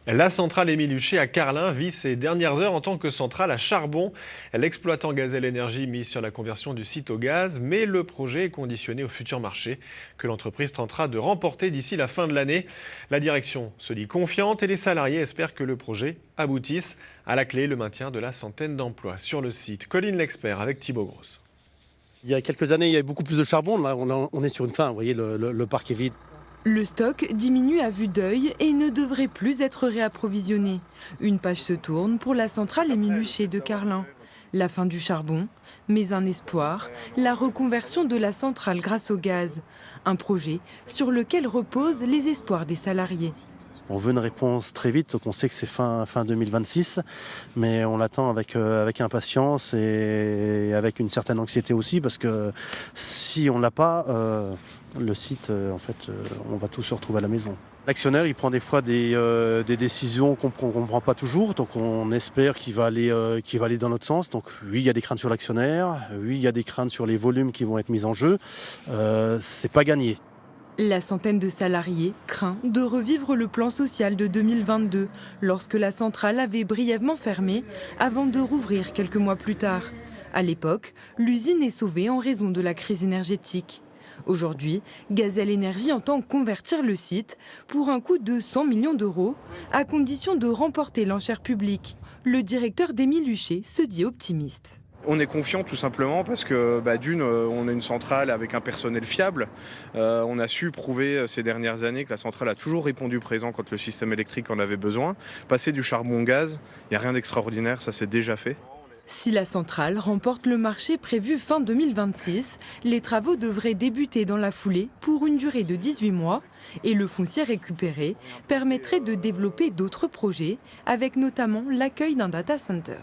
La centrale Émile Huchet à Carlin vit ses dernières heures en tant que centrale à charbon. L'exploitant Gazelle Énergie mise sur la conversion du site au gaz, mais le projet est conditionné au futur marché que l'entreprise tentera de remporter d'ici la fin de l'année. La direction se dit confiante et les salariés espèrent que le projet aboutisse. À la clé, le maintien de la centaine d'emplois sur le site. Colline l'expert avec Thibaut Grosse. Il y a quelques années, il y avait beaucoup plus de charbon. Là, on est sur une fin. Vous voyez, le parc est vide. Le stock diminue à vue d'œil et ne devrait plus être réapprovisionné. Une page se tourne pour la centrale Émile Huchet de Carlin. La fin du charbon, mais un espoir, la reconversion de la centrale grâce au gaz. Un projet sur lequel reposent les espoirs des salariés. On veut une réponse très vite, donc on sait que c'est fin 2026, mais on l'attend avec impatience et avec une certaine anxiété aussi, parce que si on l'a pas, le site, on va tous se retrouver à la maison. L'actionnaire, il prend des fois des décisions qu'on ne comprend pas toujours, donc on espère qu'il va aller dans notre sens. Donc oui, il y a des craintes sur l'actionnaire, oui, il y a des craintes sur les volumes qui vont être mis en jeu. C'est pas gagné. La centaine de salariés craint de revivre le plan social de 2022, lorsque la centrale avait brièvement fermé avant de rouvrir quelques mois plus tard. À l'époque, l'usine est sauvée en raison de la crise énergétique. Aujourd'hui, Gazelle Énergie entend convertir le site pour un coût de 100 millions d'euros, à condition de remporter l'enchère publique. Le directeur d'Émile Huchet se dit optimiste. On est confiant tout simplement parce que d'une, on a une centrale avec un personnel fiable. On a su prouver ces dernières années que la centrale a toujours répondu présent quand le système électrique en avait besoin. Passer du charbon au gaz, il n'y a rien d'extraordinaire, ça c'est déjà fait. Si la centrale remporte le marché prévu fin 2026, les travaux devraient débuter dans la foulée pour une durée de 18 mois et le foncier récupéré permettrait de développer d'autres projets avec notamment l'accueil d'un data center.